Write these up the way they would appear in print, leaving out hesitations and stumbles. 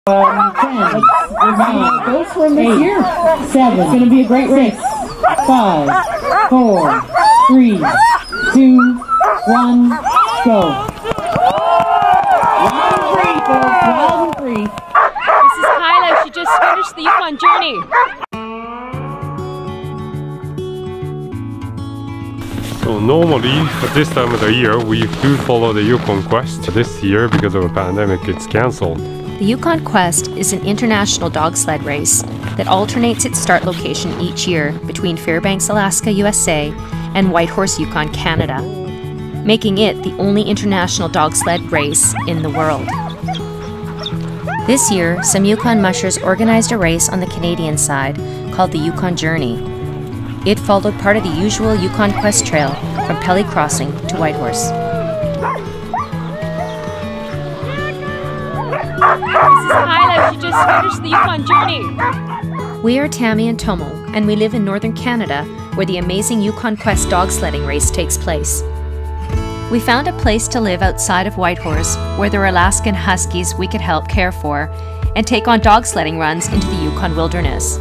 10. Goes for him this year. 7. It's going to be a great race. 5, 4, 3, 2, 1, go. Wild and free. This is Kyla. She just finished the Yukon Journey. So normally at this time of the year we do follow the Yukon Quest. This year, because of a pandemic, it's cancelled. The Yukon Quest is an international dog sled race that alternates its start location each year between Fairbanks, Alaska, USA and Whitehorse, Yukon, Canada, making it the only international dog sled race in the world. This year, some Yukon mushers organized a race on the Canadian side called the Yukon Journey. It followed part of the usual Yukon Quest trail from Pelly Crossing to Whitehorse. This is Kyla. She just finished the Yukon Journey. We are Tammy and Tomo, and we live in northern Canada, where the amazing Yukon Quest dog sledding race takes place. We found a place to live outside of Whitehorse, where there are Alaskan Huskies we could help care for, and take on dog sledding runs into the Yukon wilderness.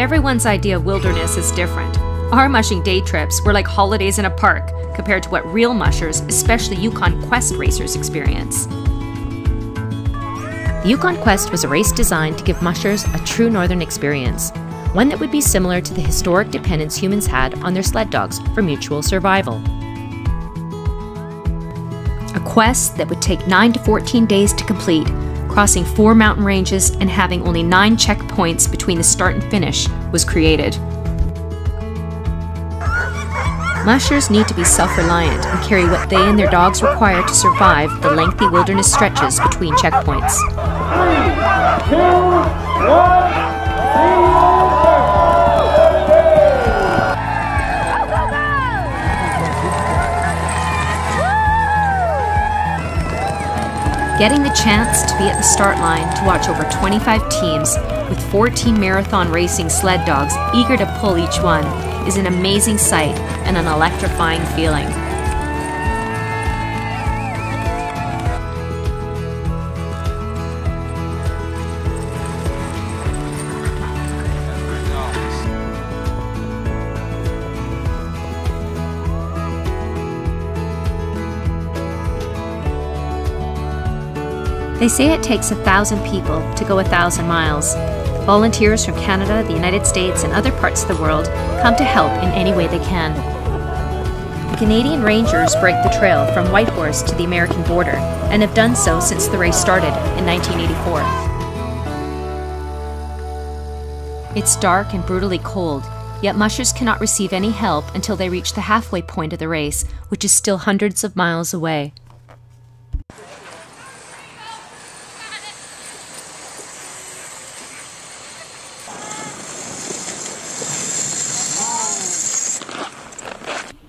Everyone's idea of wilderness is different. Our mushing day trips were like holidays in a park compared to what real mushers, especially Yukon Quest racers, experience. The Yukon Quest was a race designed to give mushers a true northern experience, one that would be similar to the historic dependence humans had on their sled dogs for mutual survival. A quest that would take 9 to 14 days to complete, crossing 4 mountain ranges and having only 9 checkpoints between the start and finish, was created. Mushers need to be self-reliant and carry what they and their dogs require to survive the lengthy wilderness stretches between checkpoints. 3, 2, 1, Getting the chance to be at the start line to watch over 25 teams with 14 marathon racing sled dogs eager to pull each one is an amazing sight and an electrifying feeling. They say it takes 1,000 people to go 1,000 miles. Volunteers from Canada, the United States, and other parts of the world come to help in any way they can. The Canadian Rangers break the trail from Whitehorse to the American border and have done so since the race started in 1984. It's dark and brutally cold, yet mushers cannot receive any help until they reach the halfway point of the race, which is still hundreds of miles away.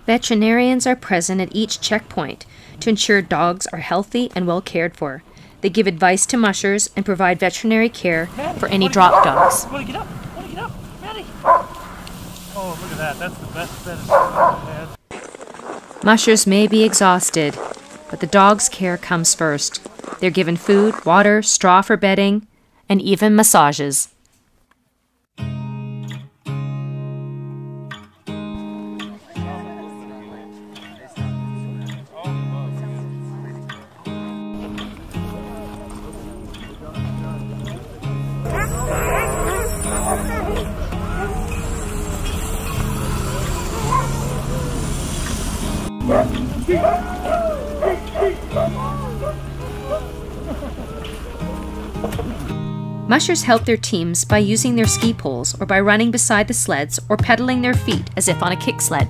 Veterinarians are present at each checkpoint to ensure dogs are healthy and well cared for. They give advice to mushers and provide veterinary care for any drop dogs. Want to get up? Want to get up? Ready? Oh, look at that. That's the best bed I've had. Mushers may be exhausted, but the dog's care comes first. They're given food, water, straw for bedding, and even massages. Mushers help their teams by using their ski poles or by running beside the sleds or pedaling their feet as if on a kick sled.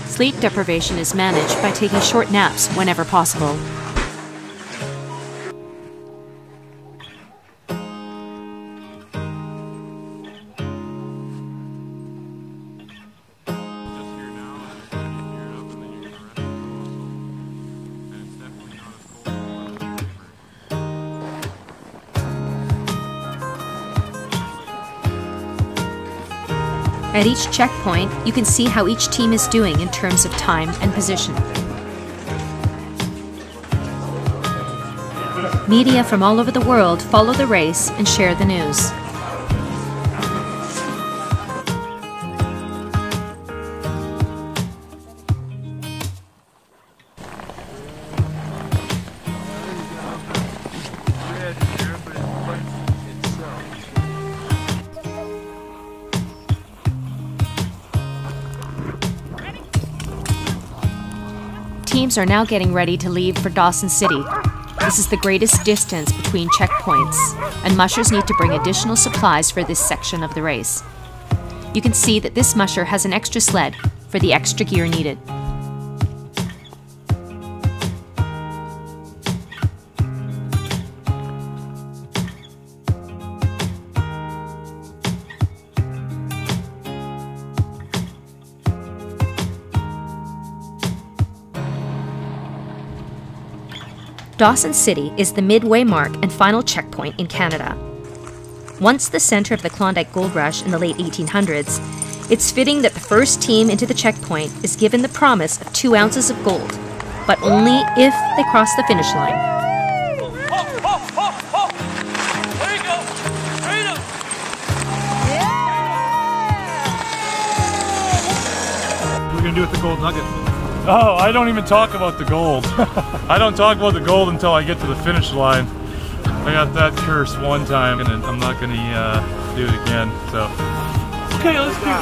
Sleep deprivation is managed by taking short naps whenever possible. At each checkpoint, you can see how each team is doing in terms of time and position. Media from all over the world follow the race and share the news. Teams are now getting ready to leave for Dawson City. This is the greatest distance between checkpoints, and mushers need to bring additional supplies for this section of the race. You can see that this musher has an extra sled for the extra gear needed. Dawson City is the midway mark and final checkpoint in Canada. Once the center of the Klondike Gold Rush in the late 1800s, it's fitting that the first team into the checkpoint is given the promise of 2 ounces of gold, but only if they cross the finish line. There you go. Freedom. What are we gonna do with the gold nugget? Oh, I don't even talk about the gold. I don't talk about the gold until I get to the finish line. I got that curse one time, and I'm not gonna do it again. So, okay, let's do it.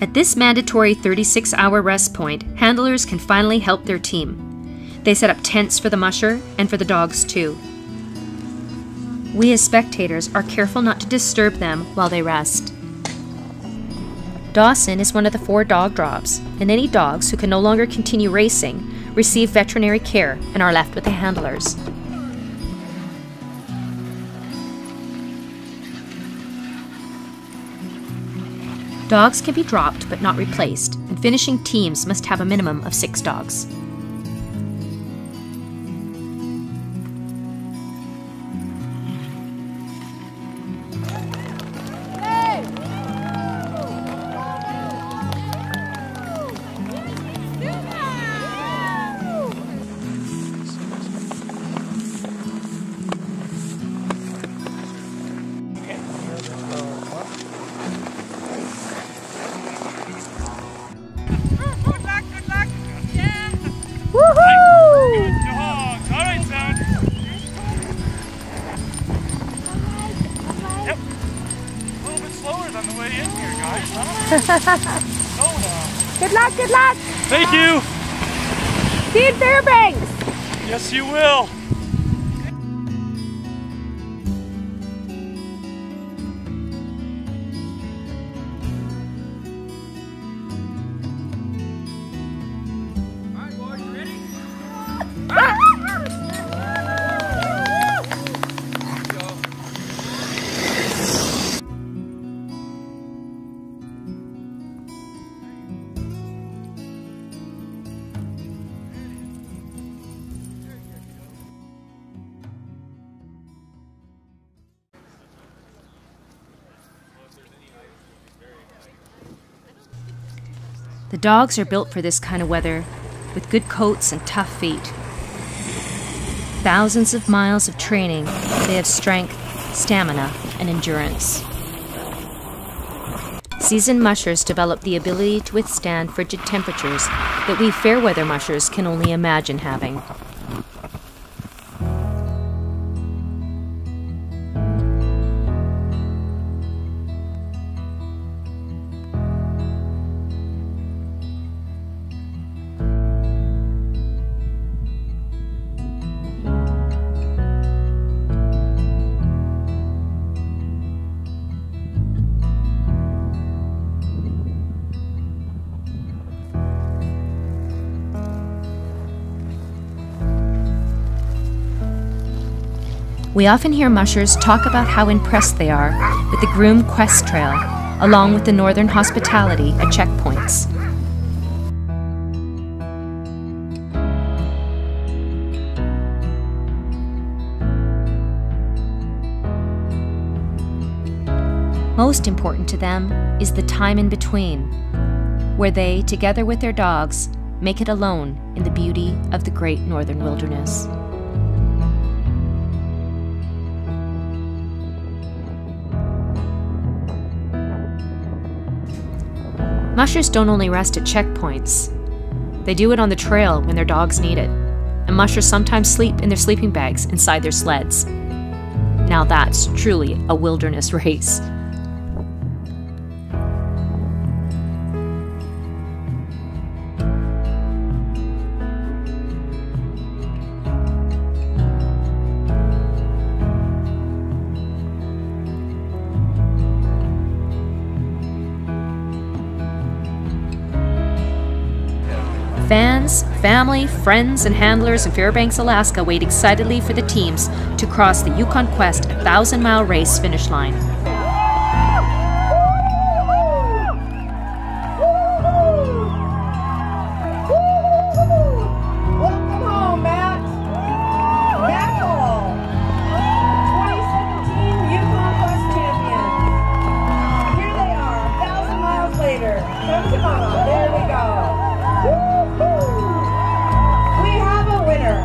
At this mandatory 36-hour rest point, handlers can finally help their team. They set up tents for the musher and for the dogs too. We as spectators are careful not to disturb them while they rest. Dawson is one of the 4 dog drops, and any dogs who can no longer continue racing receive veterinary care and are left with the handlers. Dogs can be dropped but not replaced, and finishing teams must have a minimum of 6 dogs. Good luck, good luck! Thank you! See you in Fairbanks! Yes, you will! Alright, boys, you ready? The dogs are built for this kind of weather, with good coats and tough feet. Thousands of miles of training, they have strength, stamina, and endurance. Seasoned mushers develop the ability to withstand frigid temperatures that we fair weather mushers can only imagine having. We often hear mushers talk about how impressed they are with the Groom Quest Trail, along with the northern hospitality at checkpoints. Most important to them is the time in between, where they, together with their dogs, make it alone in the beauty of the great northern wilderness. Mushers don't only rest at checkpoints. They do it on the trail when their dogs need it, and mushers sometimes sleep in their sleeping bags inside their sleds. Now that's truly a wilderness race. Fans, family, friends, and handlers in Fairbanks, Alaska wait excitedly for the teams to cross the Yukon Quest 1,000-mile race finish line. Welcome home, Matt. Matt Hall, 2017 Yukon Quest champions. Here they are, 1,000 miles later. Come on, there we go. We have a winner.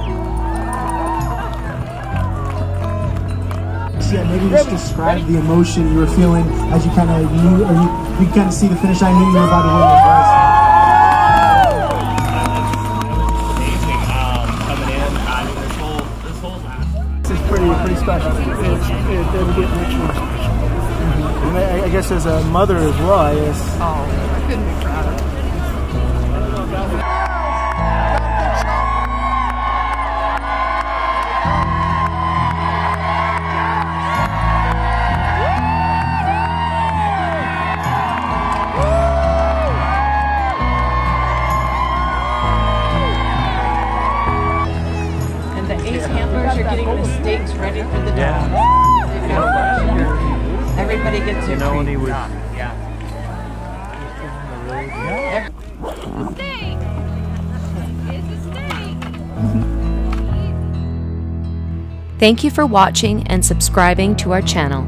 Yeah, maybe just describe the emotion you were feeling as you kind of knew, or you kind of see the finish line, knew you were about to win this race. Amazing coming in. I mean, this whole lap. This is pretty special. It doesn't get much more. And I guess as a mother as well, I guess. Oh, I couldn't be prouder. Handlers are getting the steaks ready for the dogs. Everybody gets their treat. When he was, Steak! It's a steak! Thank you for watching and subscribing to our channel.